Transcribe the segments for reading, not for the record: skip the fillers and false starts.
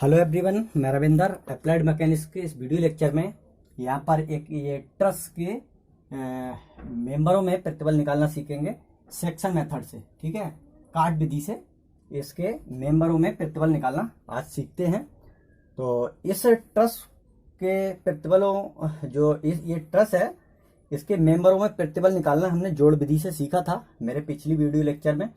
Hello everyone, मैं Ravinder applied mechanics के इस वीडियो लेक्चर में यहाँ पर एक ये ट्रस के मेंबरों में प्रतिबल निकालना सीखेंगे सेक्शन मेथड से। ठीक है, काट विधि से इसके मेंबरों में प्रतिबल निकालना आज सीखते हैं। तो इस ट्रस के प्रतिबलों जो ये ट्रस है, इसके मेंबरों में प्रतिबल निकालना हमने जोड़ विधि से सीखा था मेरे पिछली वीडियो लेक्चर में।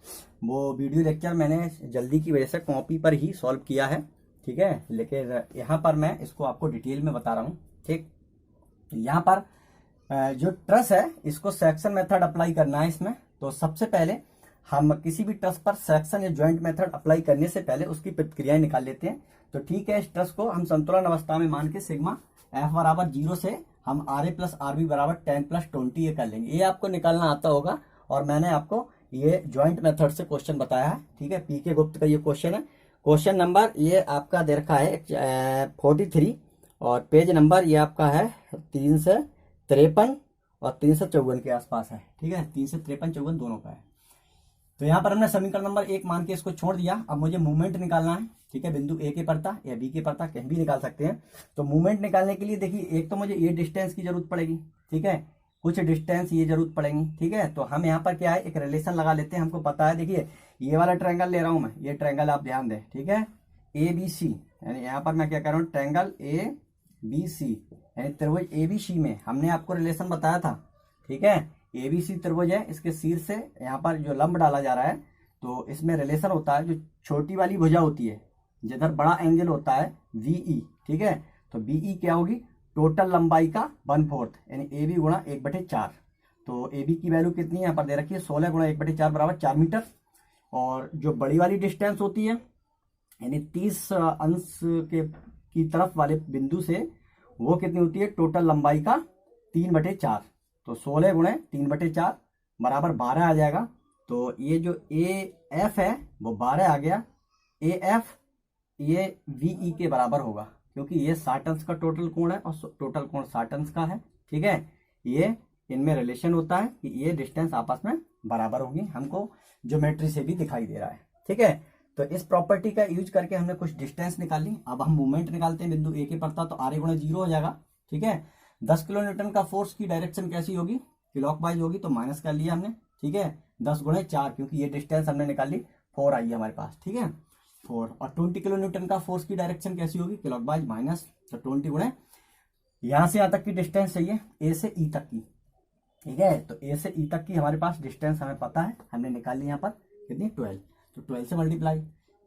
वो वीडियो लेक्चर मैंने जल्दी की वजह से कॉपी पर ही सॉल्व किया है, ठीक है, लेकिन यहाँ पर मैं इसको आपको डिटेल में बता रहा हूँ। ठीक, यहाँ पर जो ट्रस है इसको सेक्शन मेथड अप्लाई करना है इसमें। तो सबसे पहले हम किसी भी ट्रस पर सेक्शन या जॉइंट मेथड अप्लाई करने से पहले उसकी प्रतिक्रियाएं निकाल लेते हैं। तो ठीक है, इस ट्रस को हम संतुलन अवस्था में मान के सिग्मा एफ बराबर 0 से हम r a plus r b बराबर 10 प्लस 20 ये कर लेंगे। ये आपको निकालना आता होगा और मैंने आपको ये जॉइंट मेथड से क्वेश्चन बताया है। ठीक है, पी के गुप्त का ये क्वेश्चन है। क्वेश्चन नंबर ये आपका दे रखा है 43 और पेज नंबर ये आपका है 353 और 354 के आसपास है। ठीक है, 353-54 दोनों का है। तो यहाँ पर हमने समीकरण नंबर 1 मान के इसको छोड़ दिया। अब मुझे मूवमेंट निकालना है। ठीक है, बिंदु ए के पड़ता या बी के पड़ता कहीं भी निकाल सकते हैं। तो मूवमेंट निकालने के लिए देखिए, एक तो मुझे ये डिस्टेंस की जरूरत पड़ेगी, ठीक है, कुछ डिस्टेंस ये जरूरत पड़ेगी। ठीक है, तो हम यहाँ पर क्या है, एक रिलेशन लगा लेते हैं। हमको पता है, देखिए ये वाला ट्रायंगल ले रहा हूं मैं, ये ट्रायंगल आप ध्यान दें। ठीक है, ए बी सी, यानी यहाँ पर मैं क्या कर रहा हूँ, ट्रायंगल ए बी सी यानी त्रिभुज ए बी सी में हमने आपको रिलेशन बताया था। ठीक है, ए बी सी त्रिभुज है, इसके शीर्ष से यहाँ पर जो लंब डाला जा रहा है तो इसमें रिलेशन होता है, जो छोटी वाली भुजा होती है जिधर बड़ा एंगल होता है वीई। ठीक है, तो बीई क्या होगी, टोटल लंबाई का 1/4 यानी ए बी गुणा 1/4। तो ए बी की वैल्यू कितनी है यहाँ पर दे रखी है, 16 गुणा 1/4 बराबर 4 मीटर। और जो बड़ी वाली डिस्टेंस होती है यानी 30 अंश की तरफ वाले बिंदु से वो कितनी होती है, टोटल लंबाई का 3/4। तो 16 गुणे 3/4 बराबर 12 आ जाएगा। तो ये जो ए एफ है वो 12 आ गया। ए एफ ये वीई के बराबर होगा, क्योंकि ये 60 अंश का टोटल कोण है और टोटल कोण 60 अंश का है। ठीक है, ये इनमें रिलेशन होता है कि ये डिस्टेंस आपस में बराबर होगी, हमको ज्योमेट्री से भी दिखाई दे रहा है। ठीक है, तो इस प्रॉपर्टी का यूज करके हमने कुछ डिस्टेंस निकाल ली। अब हम मूवमेंट निकालते हैं। बिंदु ए के पड़ता तो आर ए गुणा 0 हो जाएगा। ठीक है, 10 किलो न्यूटन का फोर्स की डायरेक्शन कैसी होगी, क्लॉकवाइज होगी, तो माइनस कर लिया हमने। ठीक है, 10 गुणे 4, क्योंकि ये डिस्टेंस हमने निकाल ली, 4 आई है हमारे पास। ठीक है, 4 और 20 किलो न्यूटन का फोर्स की डायरेक्शन कैसी होगी, क्लॉकवाइज माइनस, तो 20 गुणे यहां से यहां तक की डिस्टेंस चाहिए, ए से ई तक की। ठीक है, तो ए से ई तक की हमारे पास डिस्टेंस हमें पता है, हमने निकाल ली यहाँ पर कितनी 12। तो 12 से मल्टीप्लाई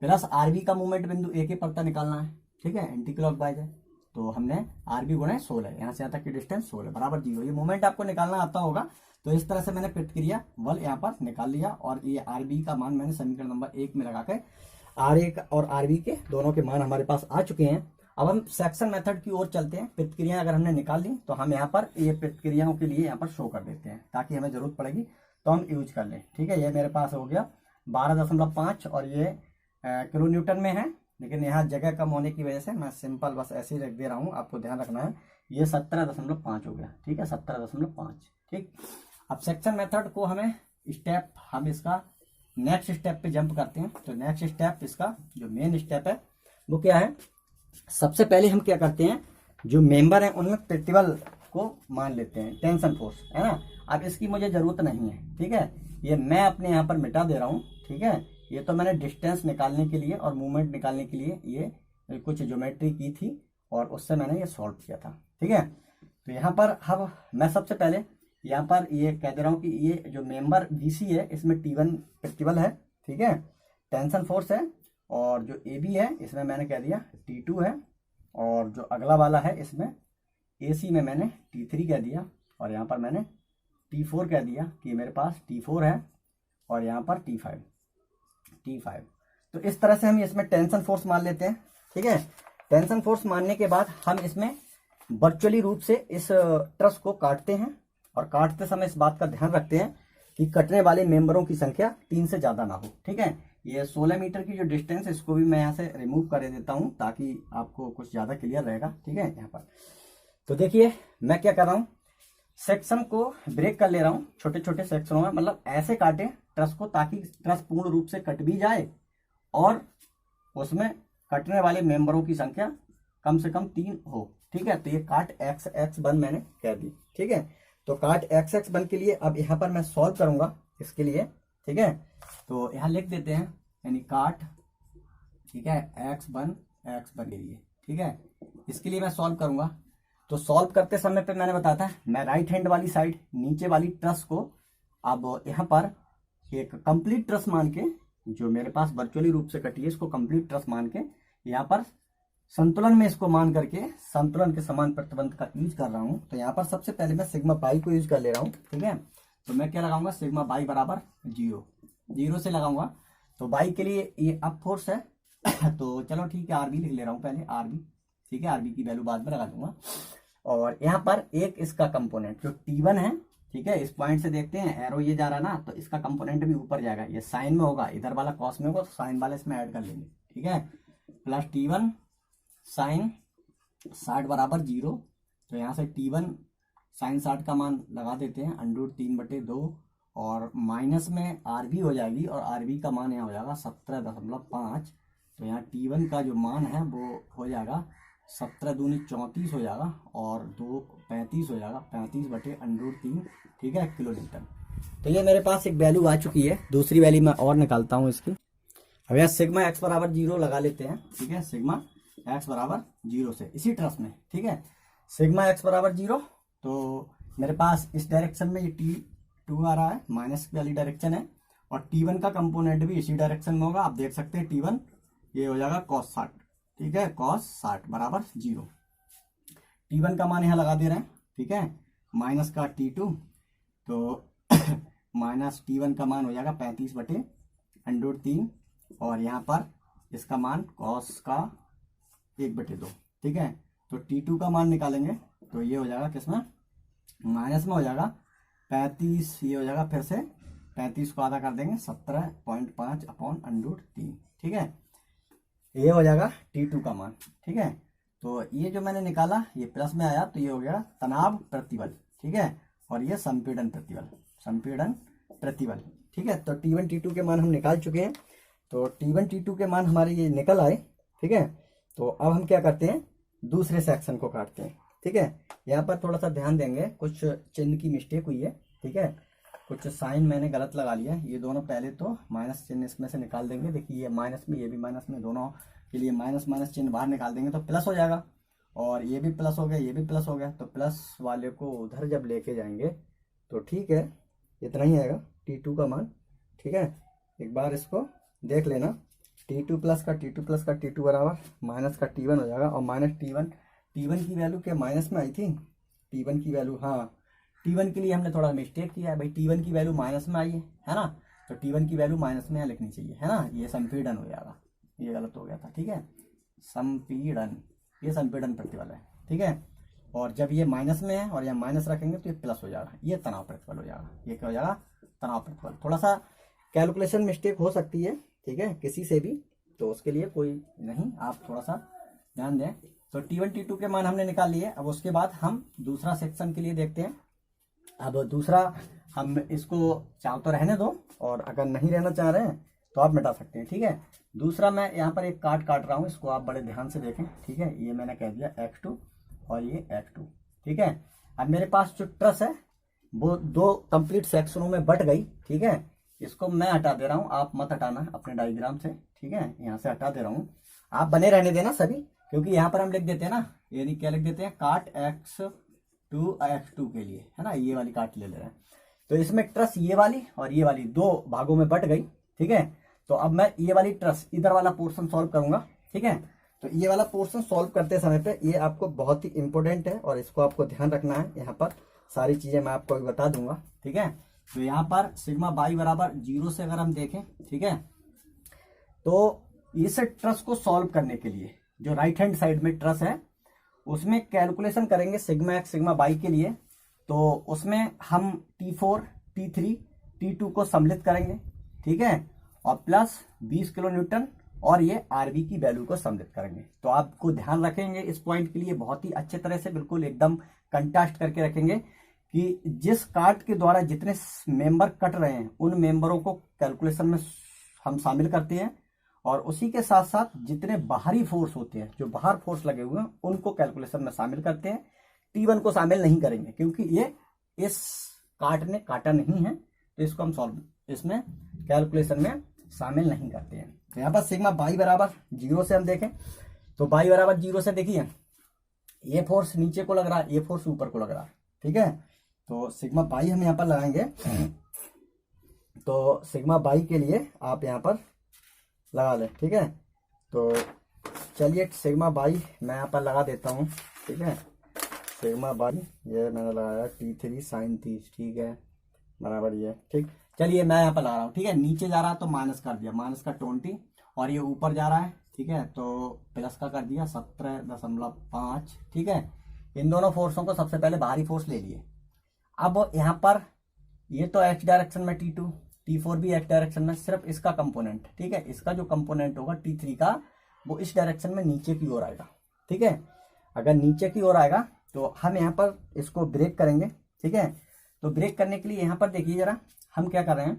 प्लस आरबी का मूवमेंट बिंदु ए के पड़ता निकालना है। ठीक है, एंटी क्लॉकवाइज है, तो हमने आरबी गुणे 16, यहाँ से यहाँ तक की डिस्टेंस 16 बराबर 0। ये मूवमेंट आपको निकालना आता होगा। तो इस तरह से मैंने प्रतिक्रिया बल यहाँ पर निकाल लिया और ये आरबी का मान मैंने समीकरण नंबर 1 में लगा कर आर ए और आरबी के दोनों के मान हमारे पास आ चुके हैं। अब हम सेक्शन मेथड की ओर चलते हैं। प्रतिक्रिया अगर हमने निकाल ली तो हम यहाँ पर ये प्रतिक्रियाओं के लिए यहाँ पर शो कर देते हैं, ताकि हमें जरूरत पड़ेगी तो हम यूज कर लें। ठीक है, ये मेरे पास हो गया 12.5 और ये किलो न्यूटन में है, लेकिन यहाँ जगह कम होने की वजह से मैं सिंपल बस ऐसे ही रख दे रहा हूँ, आपको ध्यान रखना है। ये 17.5 हो गया। ठीक है, 17.5। ठीक, अब सेक्शन मेथड को हमें स्टेप, हम इसका नेक्स्ट स्टेप पे जंप करते हैं। तो नेक्स्ट स्टेप, इसका जो मेन स्टेप है वो क्या है, सबसे पहले हम क्या करते हैं, जो मेंबर है उनमें प्रतिबल को मान लेते हैं, टेंशन फोर्स है ना। अब इसकी मुझे जरूरत नहीं है। ठीक है, ये मैं अपने यहाँ पर मिटा दे रहा हूँ। ठीक है, ये तो मैंने डिस्टेंस निकालने के लिए और मूवमेंट निकालने के लिए ये कुछ ज्योमेट्री की थी और उससे मैंने ये सॉल्व किया था। ठीक है, तो यहाँ पर अब मैं सबसे पहले यहाँ पर ये कह दे रहा हूँ कि ये जो मेंबर बीसी है इसमें T1 प्रतिबल है। ठीक है, टेंशन फोर्स है, और जो AB है इसमें मैंने कह दिया T2 है, और जो अगला वाला है इसमें AC में मैंने T3 कह दिया, और यहाँ पर मैंने T4 कह दिया कि मेरे पास T4 है, और यहाँ पर T5। तो इस तरह से हम इसमें टेंशन फोर्स मान लेते हैं। ठीक है, टेंशन फोर्स मानने के बाद हम इसमें वर्चुअली रूप से इस ट्रस को काटते हैं, और काटते समय इस बात का ध्यान रखते हैं कि कटने वाले मेंबरों की संख्या 3 से ज्यादा ना हो। ठीक है, ये 16 मीटर की जो डिस्टेंस है इसको भी मैं यहाँ से रिमूव कर देता हूँ, ताकि आपको कुछ ज्यादा क्लियर रहेगा। ठीक है, यहाँ पर तो देखिए मैं क्या कर रहा हूँ, सेक्शन को ब्रेक कर ले रहा हूँ छोटे छोटे सेक्शनों में, मतलब ऐसे काटे ट्रस को ताकि ट्रस पूर्ण रूप से कट भी जाए और उसमें कटने वाले मेंबरों की संख्या कम से कम 3 हो। ठीक है, तो ये काट एक्स एक्स वन मैंने कह दी। ठीक है, तो काट एक्स एक्स वन के लिए अब यहाँ पर मैं सॉल्व करूंगा इसके लिए। ठीक है, तो यहाँ लिख देते हैं यानी काट, ठीक है, एक्स वन के लिए। ठीक है, इसके लिए मैं सॉल्व करूंगा। तो सॉल्व करते समय पे मैंने बताया था मैं राइट हैंड वाली साइड नीचे वाली ट्रस को अब यहाँ पर एक कंप्लीट ट्रस मान के, जो मेरे पास वर्चुअली रूप से कटी है, इसको कंप्लीट ट्रस मान के यहाँ पर संतुलन में इसको मान करके संतुलन के समान प्रतिबंध का यूज कर रहा हूं। तो यहाँ पर सबसे पहले मैं सिग्मा बाई को यूज कर ले रहा हूँ। ठीक है, तो मैं क्या लगाऊंगा, सिग्मा बाई बराबर 0 से लगाऊंगा। तो बाई के लिए ये अप फोर्स है तो चलो ठीक है, आरबी लिख ले रहा हूँ पहले, आरबी। ठीक है, आरबी की वैल्यू बाद में लगा दूंगा। और यहाँ पर एक इसका कंपोनेंट जो T1 है, ठीक है, इस पॉइंट से देखते हैं एरो ये जा रहा है ना, तो इसका कंपोनेंट भी ऊपर जाएगा। ये साइन में होगा, इधर वाला कॉस में होगा, तो साइन वाला इसमें ऐड कर लेंगे। ठीक है, प्लस T1 साइन 60 बराबर 0। तो यहाँ से T1 साइन 60 का मान लगा देते हैं, √3/2 और माइनस में आरबी हो जाएगी, और आरबी का मान यहाँ हो जाएगा 17.5। तो यहाँ T1 का जो मान है वो हो जाएगा 17 दूनी 34 हो जाएगा, और 2 35 हो जाएगा, 35/√3। ठीक है, किलो न्यूटन। तो ये मेरे पास एक वैल्यू आ चुकी है। दूसरी वैल्यू मैं और निकालता हूँ इसकी। अब यहाँ सिग्मा एक्स बराबर 0 लगा लेते हैं। ठीक है, सिग्मा एक्स बराबर 0 से इसी ट्रस में। ठीक है, सिग्मा एक्स बराबर 0, तो मेरे पास इस डायरेक्शन में ये T2 आ रहा है, माइनस वाली डायरेक्शन है, और T1 का कंपोनेंट भी इसी डायरेक्शन में होगा। आप देख सकते हैं T1 ये हो जाएगा cos 60। ठीक है, cos 60 बराबर 0। T1 का मान यहाँ लगा दे रहे हैं। ठीक है, माइनस का T2, तो माइनस T1 का मान हो जाएगा 35/√3, और यहाँ पर इसका मान cos का 1/2। ठीक है, तो T2 का मान निकालेंगे तो ये हो जाएगा किसमें, माइनस में हो जाएगा 35, ये हो जाएगा फिर से 35 को आधा कर देंगे 17.5/√3। ठीक है, ये हो जाएगा T2 का मान। ठीक है, तो ये जो मैंने निकाला ये प्लस में आया, तो ये हो गया तनाव प्रतिबल। ठीक है, और ये संपीड़न प्रतिबल। ठीक है, तो T1 T2 के मान हम निकाल चुके हैं। तो T1 T2 के मान हमारे ये निकल आए। ठीक है, तो अब हम क्या करते हैं, दूसरे सेक्शन को काटते हैं। ठीक है, यहाँ पर थोड़ा सा ध्यान देंगे, कुछ चिन्ह की मिस्टेक हुई है। ठीक है, कुछ साइन मैंने गलत लगा लिया है। ये दोनों पहले तो माइनस चिन्ह इसमें से निकाल देंगे। देखिए ये माइनस में, ये भी माइनस में, दोनों के लिए माइनस माइनस चिन्ह बाहर निकाल देंगे तो प्लस हो जाएगा, और ये भी प्लस हो गया, ये भी प्लस हो गया। तो प्लस वाले को उधर जब लेके जाएंगे तो ठीक है, इतना ही आएगा T2 का मान। ठीक है, एक बार इसको देख लेना, T2 प्लस का T2 बराबर माइनस का T1 हो जाएगा, और माइनस T1 की वैल्यू क्या माइनस में आई थी, T1 की वैल्यू, हाँ T1 के लिए हमने थोड़ा मिस्टेक किया है भाई, T1 की वैल्यू माइनस में आई है ना, तो T1 की वैल्यू माइनस में यहाँ लिखनी चाहिए, है ना। ये संपीड़न हो जाएगा, ये गलत हो गया था। ठीक है, संपीड़न, ये संपीड़न प्रतिबल है। ठीक है, और जब ये माइनस में है और यहाँ माइनस रखेंगे तो ये प्लस हो जाएगा, ये तनाव प्रतिबल हो जाएगा। ये क्या हो जाएगा, तनाव प्रतिबल। थोड़ा सा कैलकुलेशन मिस्टेक हो सकती है, ठीक है, किसी से भी, तो उसके लिए कोई नहीं, आप थोड़ा सा ध्यान दें। तो T1 T2 के मान हमने निकाल लिए। अब उसके बाद हम दूसरा सेक्शन के लिए देखते हैं। अब दूसरा हम इसको चाहो तो रहने दो, और अगर नहीं रहना चाह रहे हैं तो आप मिटा सकते हैं। ठीक है, दूसरा मैं यहाँ पर एक काट रहा हूँ, इसको आप बड़े ध्यान से देखें। ठीक है, ये मैंने कह दिया X2 और ये X2। ठीक है, अब मेरे पास जो ट्रस है वो 2 कंप्लीट सेक्शनों में बट गई। ठीक है, इसको मैं हटा दे रहा हूँ, आप मत हटाना अपने डायग्राम से। ठीक है, यहाँ से हटा दे रहा हूँ, आप बने रहने देना सभी, क्योंकि यहाँ पर हम लिख देते हैं ना, यानी क्या लिख देते हैं, काट X2 के लिए, है ना, ये वाली काट ले रहे हैं। तो इसमें ट्रस ये वाली और ये वाली 2 भागों में बट गई। ठीक है, तो अब मैं ये वाली ट्रस इधर वाला पोर्शन सॉल्व करूंगा। ठीक है, तो ये वाला पोर्शन सॉल्व करते समय पे ये आपको बहुत ही इंपॉर्टेंट है, और इसको आपको ध्यान रखना है। यहाँ पर सारी चीजें मैं आपको बता दूंगा। ठीक है, तो यहाँ पर सिग्मा बाई बराबर 0 से अगर हम देखें, ठीक है, तो इस ट्रस को सॉल्व करने के लिए जो राइट हैंड साइड में ट्रस है उसमें कैलकुलेशन करेंगे सिग्मा एक्स सिग्मा बाई के लिए। तो उसमें हम T4 T3 T2 को सम्मिलित करेंगे। ठीक है, और प्लस 20 किलो न्यूटन और ये आरबी की वैल्यू को सम्मिलित करेंगे। तो आपको ध्यान रखेंगे इस पॉइंट के लिए बहुत ही अच्छे तरह से, बिल्कुल एकदम कंट्रास्ट करके रखेंगे कि जिस काट के द्वारा जितने मेंबर कट रहे हैं उन मेंबरों को कैलकुलेशन में हम शामिल करते हैं, और उसी के साथ साथ जितने बाहरी फोर्स होते हैं, जो बाहर फोर्स लगे हुए हैं, उनको कैलकुलेशन में शामिल करते हैं। T1 को शामिल नहीं करेंगे क्योंकि ये इस कार्ड ने काटा नहीं है, तो इसको हम सॉल्व इसमें कैलकुलेशन में शामिल नहीं करते हैं। तो यहाँ पर सिग्मा बाई बराबर 0 से हम देखें तो बाई बराबर 0 से देखिए ये फोर्स नीचे को लग रहा है, ये फोर्स ऊपर को लग रहा है, ठीक है। तो सिग्मा बाई हम यहाँ पर लगाएंगे, तो सिग्मा बाई के लिए आप यहाँ पर लगा लें, ठीक है। तो चलिए सिग्मा बाई मैं यहाँ पर लगा देता हूँ, ठीक है। सिग्मा बाई ये मैंने लगाया T3 sin 30, ठीक है, बराबर ये, ठीक। चलिए मैं यहाँ पर लगा रहा हूँ, ठीक है। नीचे जा रहा है तो माइनस कर दिया, माइनस का 20, और ये ऊपर जा रहा है, ठीक है, तो प्लस का कर दिया 17.5, ठीक है। इन दोनों फोर्सों को सबसे पहले बाहरी फोर्स ले लिए। अब यहाँ पर ये तो एक्स डायरेक्शन में T2, T4 भी एक्स डायरेक्शन में, सिर्फ इसका कंपोनेंट, ठीक है, इसका जो कंपोनेंट होगा T3 का, वो इस डायरेक्शन में नीचे की ओर आएगा, ठीक है। अगर नीचे की ओर आएगा तो हम यहाँ पर इसको ब्रेक करेंगे, ठीक है। तो ब्रेक करने के लिए यहाँ पर देखिए जरा हम क्या कर रहे हैं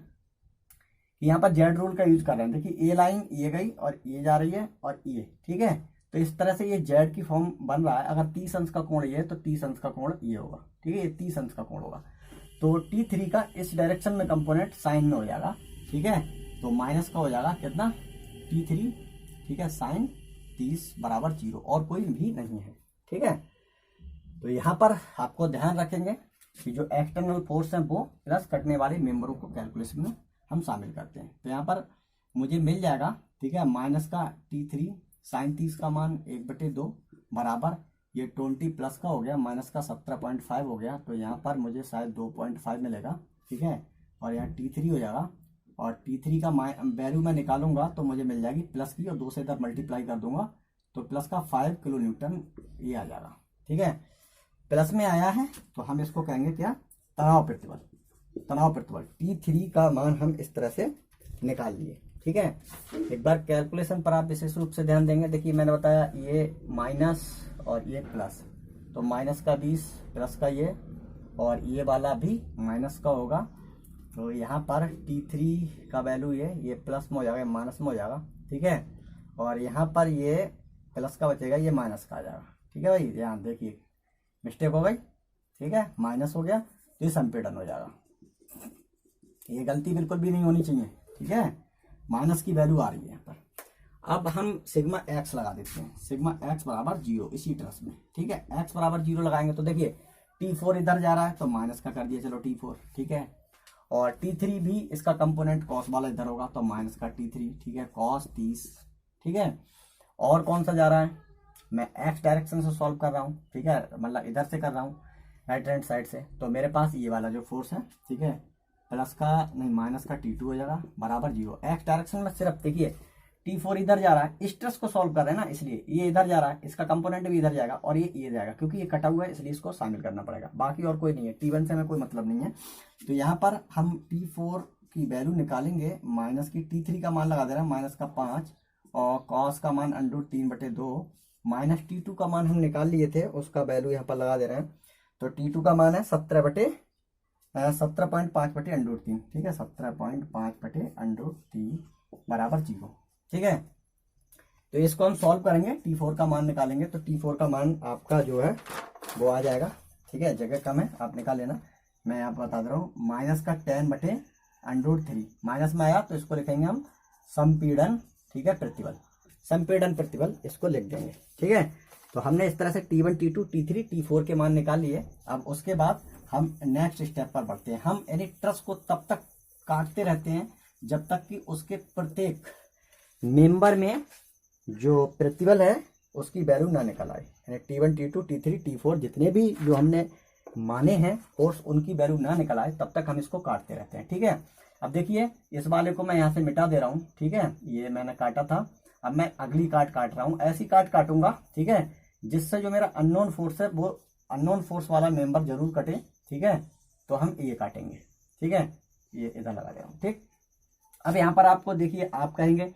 कि यहाँ पर जेड रूल का यूज कर रहे हैं। देखिए ये लाइन ये गई और ये जा रही है और ये, ठीक है। तो इस तरह से ये जेड की फॉर्म बन रहा है। अगर 30 अंश का कोण ये है तो 30 अंश का कोण ये होगा, ठीक है, ये 30 अंश का कोण होगा। तो T3 का इस डायरेक्शन में कंपोनेंट साइन में हो जाएगा, ठीक है। तो माइनस का हो जाएगा कितना, T3, ठीक है, साइन 30 बराबर 0, और कोई भी नहीं है, ठीक है। तो यहाँ पर आपको ध्यान रखेंगे कि जो एक्सटर्नल फोर्स है वो प्लस कटने वाले मेंबरों को कैलकुलेशन में हम शामिल करते हैं। तो यहाँ पर मुझे मिल जाएगा, ठीक है, माइनस का T3 साइन 30 का मान 1/2 बराबर ये 20 प्लस का हो गया, माइनस का 17.5 हो गया, तो यहाँ पर मुझे शायद 2.5 मिलेगा, ठीक है। और यहाँ T3 हो जाएगा, और T3 का वैल्यू मैं निकालूंगा तो मुझे मिल जाएगी प्लस की, और 2 से इधर मल्टीप्लाई कर दूंगा तो प्लस का 5 किलो न्यूटन ये आ जाएगा, ठीक है। प्लस में आया है तो हम इसको कहेंगे क्या, तनाव प्रतिबल। तनाव प्रतिबल T3 का मान हम इस तरह से निकाल लिए, ठीक है। एक बार कैलकुलेशन पर आप विशेष रूप से ध्यान देंगे। देखिए मैंने बताया ये माइनस और ये प्लस, तो माइनस का 20 प्लस का ये, और ये वाला भी माइनस का होगा। तो यहाँ पर T3 का वैल्यू ये प्लस में हो जाएगा, माइनस में हो जाएगा, ठीक है। और यहाँ पर ये प्लस का बचेगा, ये माइनस का आ जाएगा, ठीक है भाई। ध्यान देखिए मिस्टेक हो गई, ठीक है, माइनस हो गया तो ये संपीड़न हो जाएगा। ये गलती बिल्कुल भी नहीं होनी चाहिए, ठीक है। माइनस की वैल्यू आ रही है यहाँ पर। अब हम सिग्मा एक्स लगा देते हैं, सिग्मा एक्स बराबर 0 इसी ट्रस में, ठीक है। एक्स बराबर 0 लगाएंगे तो देखिए T4 इधर जा रहा है तो माइनस का कर दिया, चलो T4, ठीक है। और T3 भी इसका कंपोनेंट कॉस वाला इधर होगा तो माइनस का T3, ठीक है, कॉस 30, ठीक है। और कौन सा जा रहा है, मैं एक्स डायरेक्शन से सॉल्व कर रहा हूँ, ठीक है, मतलब इधर से कर रहा हूँ राइट हैंड साइड से। तो मेरे पास ये वाला जो फोर्स है, ठीक है, प्लस का नहीं माइनस का T2 हो जाएगा बराबर 0। एक्स डायरेक्शन में सिर्फ देखिए T4 इधर जा रहा है, इस ट्रस को सॉल्व कर रहे हैं ना, इसलिए ये इधर जा रहा है, इसका कंपोनेंट भी इधर जाएगा, और ये जाएगा क्योंकि ये कटा हुआ है इसलिए इसको शामिल करना पड़ेगा, बाकी और कोई नहीं है। T1 से हमें कोई मतलब नहीं है। तो यहाँ पर हम T4 की वैल्यू निकालेंगे, माइनस की T3 का मान लगा दे रहे हैं माइनस का 5, और कॉस का मान √3/2, माइनस T2 का मान हम निकाल लिए थे, उसका वैल्यू यहाँ पर लगा दे रहे हैं। तो T2 का मान है 17.5/√3, ठीक है, 17.5/√3 बराबर 0, ठीक है। तो इसको हम सॉल्व करेंगे, T4 का मान निकालेंगे तो T4 का मान आपका जो है वो आ जाएगा, ठीक है। जगह कम है आप निकाल लेना, मैं आपको बता दे रहा हूँ। माइनस का 10/√3 माइनस में आया तो इसको लिखेंगे हम संपीड़न, ठीक है, प्रतिबल, संपीड़न प्रतिबल इसको लिख देंगे, ठीक है। तो हमने इस तरह से T1 T2 T3 T4 के मान निकाल लिए। अब उसके बाद हम नेक्स्ट स्टेप पर बढ़ते हैं। हम यानी ट्रस को तब तक काटते रहते हैं जब तक कि उसके प्रत्येक मेंबर में जो प्रतिबल है उसकी वैल्यू ना निकल आए, यानी T1 T2 T3 T4 जितने भी जो हमने माने हैं फोर्स उनकी वैल्यू ना निकल आए तब तक हम इसको काटते रहते हैं, ठीक है। अब देखिए इस वाले को मैं यहाँ से मिटा दे रहा हूँ, ठीक है, ये मैंने काटा था, अब मैं अगली काट रहा हूँ, ऐसी काट काटूंगा, ठीक है, जिससे जो मेरा अननोन फोर्स है वो अननोन फोर्स वाला मेंबर जरूर कटे, ठीक है। तो हम ये काटेंगे, ठीक है, ये इधर लगा दे रहा हूँ, ठीक। अब यहाँ पर आपको देखिए आप कहेंगे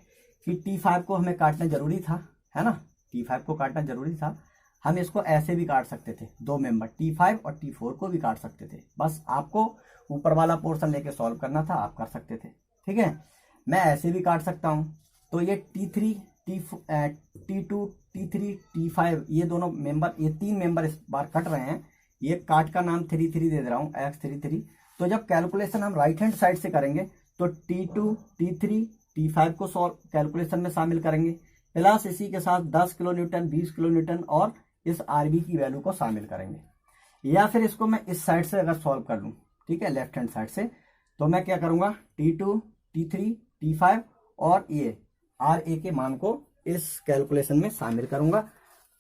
कि T5 को हमें काटना जरूरी था, है ना, T5 को काटना जरूरी था। हम इसको ऐसे भी काट सकते थे, दो मेंबर T5 और T4 को भी काट सकते थे, बस आपको ऊपर वाला पोर्शन लेके सॉल्व करना था, आप कर सकते थे, ठीक है। मैं ऐसे भी काट सकता हूँ, तो ये T3 T2 T3 T5 ये दोनों मेंबर, ये 3 मेंबर इस बार कट रहे हैं। ये काट का नाम 33 दे रहा हूँ, X33। तो जब कैलकुलेशन हम राइट हैंड साइड से करेंगे तो T2 T3 T5 को सॉल्व कैलकुलेशन में शामिल करेंगे, प्लस इसी के साथ 10 किलो न्यूटन 20 किलो न्यूटन और इस RB की वैल्यू को शामिल करेंगे। या फिर इसको मैं इस साइड से अगर सॉल्व कर लूँ, ठीक है, लेफ्ट हैंड साइड से, तो मैं क्या करूंगा, T2 T3 T5 और ये RA के मान को इस कैलकुलेशन में शामिल करूंगा,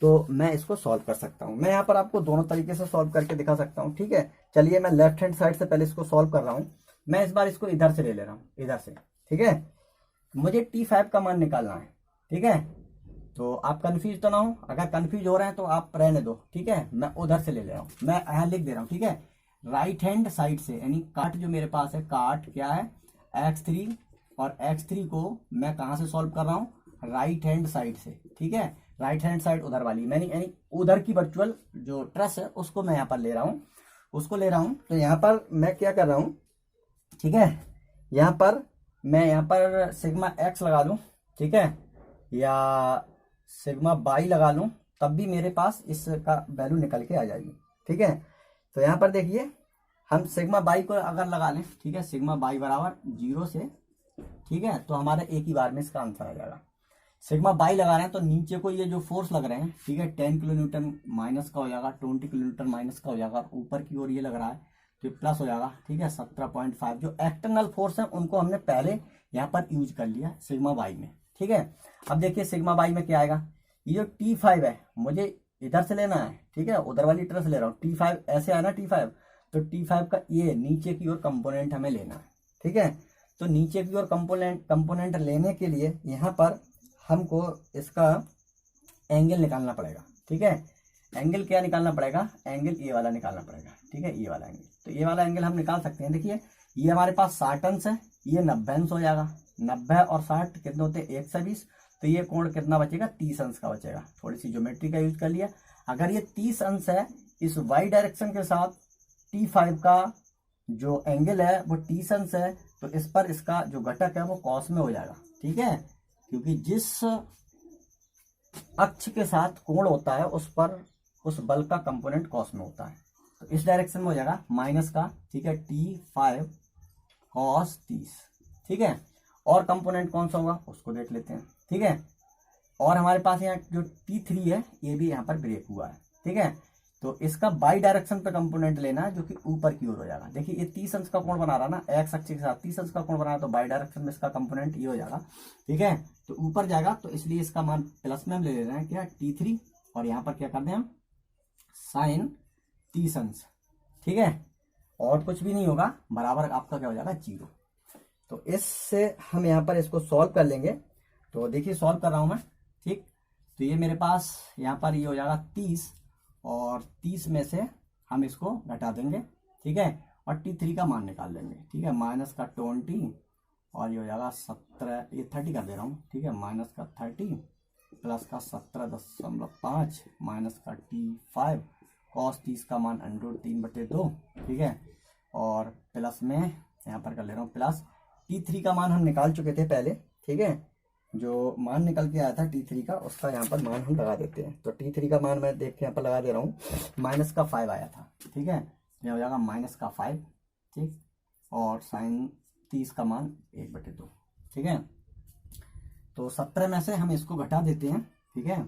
तो मैं इसको सॉल्व कर सकता हूं। मैं यहाँ पर आपको दोनों तरीके से सॉल्व करके दिखा सकता हूं, ठीक है। चलिए मैं लेफ्ट हैंड साइड से पहले इसको सॉल्व कर रहा हूं। मैं इस बार इसको इधर से ले रहा हूं, इधर से, ठीक है। मुझे T5 का मान निकालना है, ठीक है। तो आप कंफ्यूज तो ना हो, अगर कंफ्यूज हो रहे हैं तो आप रहने दो, ठीक है। मैं उधर से ले रहा हूँ, मैं यहाँ लिख दे रहा हूँ, ठीक है। राइट हैंड साइड से, यानी काट जो मेरे पास है, काट क्या है X3, और X3 को मैं कहाँ से सॉल्व कर रहा हूँ, राइट हैंड साइड से, ठीक है। राइट हैंड साइड उधर वाली, मैंने यानी उधर की वर्चुअल जो ट्रस है उसको मैं यहाँ पर ले रहा हूँ, उसको ले रहा हूँ। तो यहाँ पर मैं क्या कर रहा हूँ, ठीक है, यहाँ पर मैं यहाँ पर सिग्मा X लगा दूँ, ठीक है, या सिग्मा बाई लगा लूँ, तब भी मेरे पास इसका वैल्यू निकल के आ जाएगी, ठीक है। तो यहाँ पर देखिए, हम सिग्मा बाई को अगर लगा लें, ठीक है, सिग्मा बाई बराबर 0 से, ठीक है, तो हमारा एक ही बार में इसका आंसर आ जाएगा। सिग्मा बाई लगा रहे हैं तो नीचे को ये जो फोर्स लग रहे हैं, ठीक है, 10 किलो न्यूटन माइनस का हो जाएगा, 20 किलो न्यूटन माइनस का हो जाएगा, ऊपर की ओर ये लग रहा है तो प्लस हो जाएगा, ठीक है, 17.5। जो एक्सटर्नल फोर्स है उनको हमने पहले यहाँ पर यूज कर लिया सिग्मा बाई में, ठीक है। अब देखिए सिग्मा बाई में क्या आएगा, ये जो T5 है मुझे इधर से लेना है, ठीक है, उधर वाली तरफ से ले रहा हूँ। T5 ऐसे आया ना T5, तो T5 का ये नीचे की ओर कंपोनेंट हमें लेना है, ठीक है। तो नीचे की ओर कंपोनेंट लेने के लिए यहाँ पर हमको इसका एंगल निकालना पड़ेगा, ठीक है। एंगल क्या निकालना पड़ेगा, एंगल ये वाला निकालना पड़ेगा, ठीक है, ये वाला एंगल। तो ये वाला एंगल हम निकाल सकते हैं। देखिए ये हमारे पास 60 अंश है, ये 90 अंश हो जाएगा। 90 और 60 कितने होते हैं, 120। तो ये कोण कितना बचेगा, 30 अंश का बचेगा। थोड़ी सी ज्योमेट्री का यूज कर लिया। अगर ये 30 अंश है, इस वाई डायरेक्शन के साथ T5 का जो एंगल है वो 30 अंश है, तो इस पर इसका जो घटक है वो कॉस में हो जाएगा, ठीक है, क्योंकि जिस अक्ष के साथ कोण होता है उस पर उस बल का कंपोनेंट कॉस में होता है। तो इस डायरेक्शन में हो जाएगा माइनस का, ठीक है, T5 कॉस 30, ठीक है। और कंपोनेंट कौन सा होगा उसको देख लेते हैं, ठीक है। और हमारे पास यहाँ जो T3 है ये भी यहाँ पर ब्रेक हुआ है, ठीक है। तो इसका बाई डायरेक्शन पे कंपोनेंट लेना है जो कि ऊपर की ओर हो जाएगा। देखिए ये 30 अंश का कोण बना रहा ना, एक्स अक्ष के साथ 30 अंश का कोण बना रहा, तो बाई डायरेक्शन में इसका कंपोनेंट ये हो जाएगा, ठीक है। तो ऊपर जाएगा, तो इसलिए इसका मान प्लस में हम ले रहे हैं क्या, T3, और यहाँ पर क्या कर दें हम, साइन 30 अंश, ठीक है। और कुछ भी नहीं होगा, बराबर आपका क्या हो जाएगा, 0। तो इससे हम यहाँ पर इसको सॉल्व कर लेंगे। तो देखिए सॉल्व कर रहा हूँ मैं, ठीक। तो ये मेरे पास यहाँ पर ये हो जाएगा 30, और 30 में से हम इसको घटा देंगे, ठीक है, और T3 का मान निकाल लेंगे, ठीक है। माइनस का 20 और ये हो जाएगा 17, ये 30 कर दे रहा हूँ, ठीक है, माइनस का 30 प्लस का 17.5 माइनस का T5 कॉस 30 का मान √3/2, ठीक है, और प्लस में यहाँ पर कर ले रहा हूँ प्लस T3 का मान हम निकाल चुके थे पहले, ठीक है। जो मान निकल के आया था T3 का, उसका यहाँ पर मान हम लगा देते हैं। तो T3 का मान मैं देख के यहाँ पर लगा दे रहा हूँ, माइनस का 5 आया था, ठीक है, यह हो जाएगा माइनस का 5, ठीक, और साइन 30 का मान 1/2, ठीक है। तो 17 में से हम इसको घटा देते हैं, ठीक है,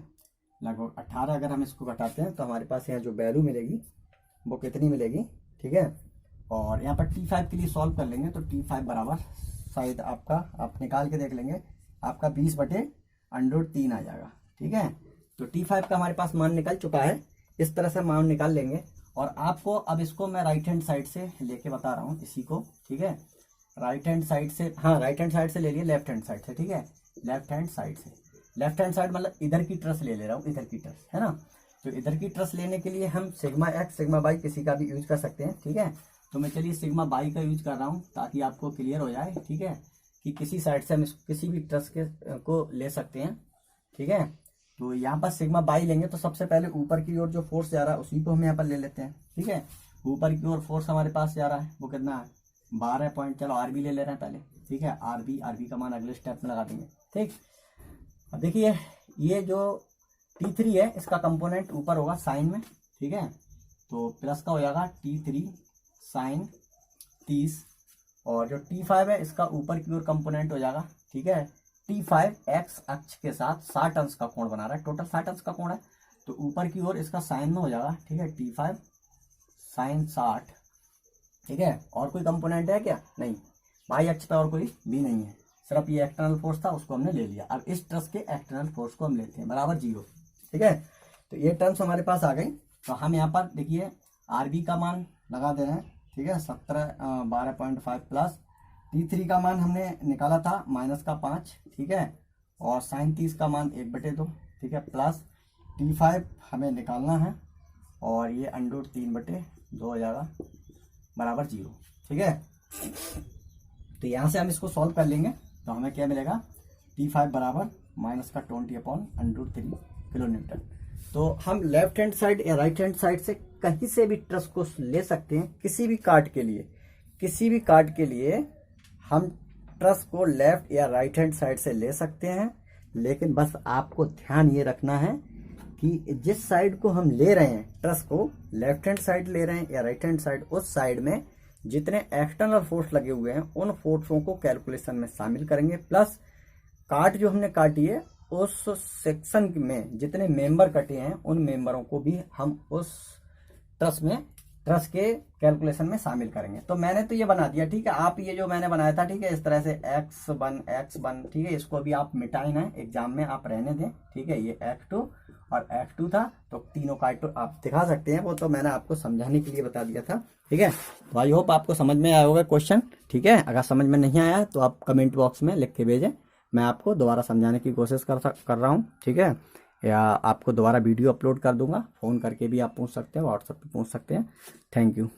लगभग 18 अगर हम इसको घटाते हैं तो हमारे पास यहाँ जो वैल्यू मिलेगी वो कितनी मिलेगी, ठीक है। और यहाँ पर T5 के लिए सॉल्व कर लेंगे, तो T5 बराबर शायद आपका, आप निकाल के देख लेंगे, आपका 20/√3 आ जाएगा, ठीक है। तो T5 का हमारे पास मान निकल चुका है। इस तरह से मान निकाल लेंगे। और आपको अब इसको मैं राइट हैंड साइड से लेके बता रहा हूँ इसी को, ठीक है, राइट हैंड साइड से, हाँ राइट हैंड साइड से ले लिए लेफ्ट हैंड साइड से, ठीक है, लेफ्ट हैंड साइड से, लेफ्ट हैंड साइड मतलब इधर की ट्रस ले रहा हूँ, इधर की ट्रस है ना। तो इधर की ट्रस लेने के लिए हम सिग्मा X सिग्मा बाई किसी का भी यूज कर सकते हैं, ठीक है। तो मैं चलिए सिग्मा बाई का यूज कर रहा हूँ ताकि आपको क्लियर हो जाए, ठीक है, कि किसी साइड से हम इसको किसी भी ट्रस के को ले सकते हैं, ठीक है। तो यहाँ पर सिग्मा बाई लेंगे तो सबसे पहले ऊपर की ओर जो फोर्स जा रहा है उसी को हम यहाँ पर ले लेते हैं, ठीक है। ऊपर की ओर फोर्स हमारे पास जा रहा है वो कितना है 12 पॉइंट, चलो आरबी ले रहे हैं पहले, ठीक है, आरबी का मान अगले स्टेप में लगा देंगे, ठीक। अब देखिए ये जो T3 है इसका कंपोनेंट ऊपर होगा साइन में, ठीक है, तो प्लस का हो जाएगा T3 साइन 30, और जो T5 है इसका ऊपर की ओर कंपोनेंट हो जाएगा, ठीक है। T5 एक्स अक्ष के साथ 60 अंश का कोण बना रहा है, टोटल 60 अंश का कोण है, तो ऊपर की ओर इसका साइन में हो जाएगा, ठीक है, T5 साइन 60, ठीक है। और कोई कंपोनेंट है क्या? नहीं, बाई अक्ष पे और कोई भी नहीं है, सिर्फ ये एक्सटर्नल फोर्स था उसको हमने ले लिया। अब इस ट्रस के एक्सटर्नल फोर्स को हम लेते हैं बराबर 0, ठीक है। तो ये टर्म्स हमारे पास आ गई। तो हम यहाँ पर देखिए आरबी का मान लगा दे रहे हैं, ठीक है, 12.5 प्लस T3 का मान हमने निकाला था -5, ठीक है, और साइन 30 का मान 1/2, ठीक है, प्लस T5 हमें निकालना है और ये √3/2 हो जाएगा बराबर 0, ठीक है। तो यहाँ से हम इसको सॉल्व कर लेंगे तो हमें क्या मिलेगा, T5 बराबर -20/√3 किलो न्यूटन। तो हम लेफ्ट हैंड साइड या राइट हैंड साइड से कहीं से भी ट्रस को ले सकते हैं, किसी भी कार्ड के लिए, किसी भी कार्ड के लिए हम ट्रस को लेफ्ट या राइट हैंड साइड से ले सकते हैं। लेकिन बस आपको ध्यान ये रखना है कि जिस साइड को हम ले रहे हैं ट्रस को, लेफ्ट हैंड साइड ले रहे हैं या राइट हैंड साइड, उस साइड में जितने एक्सटर्नल फोर्स लगे हुए हैं उन फोर्सों को कैलकुलेशन में शामिल करेंगे, प्लस काट जो हमने काटी है उस सेक्शन में जितने मेंबर कटे हैं उन मेंबरों को भी हम उस ट्रस के कैलकुलेशन में शामिल करेंगे। तो मैंने तो ये बना दिया, ठीक है। आप ये जो मैंने बनाया था, ठीक है, इस तरह से x1, ठीक है, इसको भी आप मिटाई ना, एग्जाम में आप रहने दें, ठीक है। ये x2 और f2 था, तो तीनों का तो आप दिखा सकते हैं, वो तो मैंने आपको समझाने के लिए बता दिया था, ठीक है। तो आई होप आपको समझ में आया होगा क्वेश्चन, ठीक है। अगर समझ में नहीं आया तो आप कमेंट बॉक्स में लिख के भेजें, मैं आपको दोबारा समझाने की कोशिश कर रहा हूँ, ठीक है, या आपको दोबारा वीडियो अपलोड कर दूंगा, फ़ोन करके भी आप पूछ सकते हैं, व्हाट्सएप पे पूछ सकते हैं। Thank you.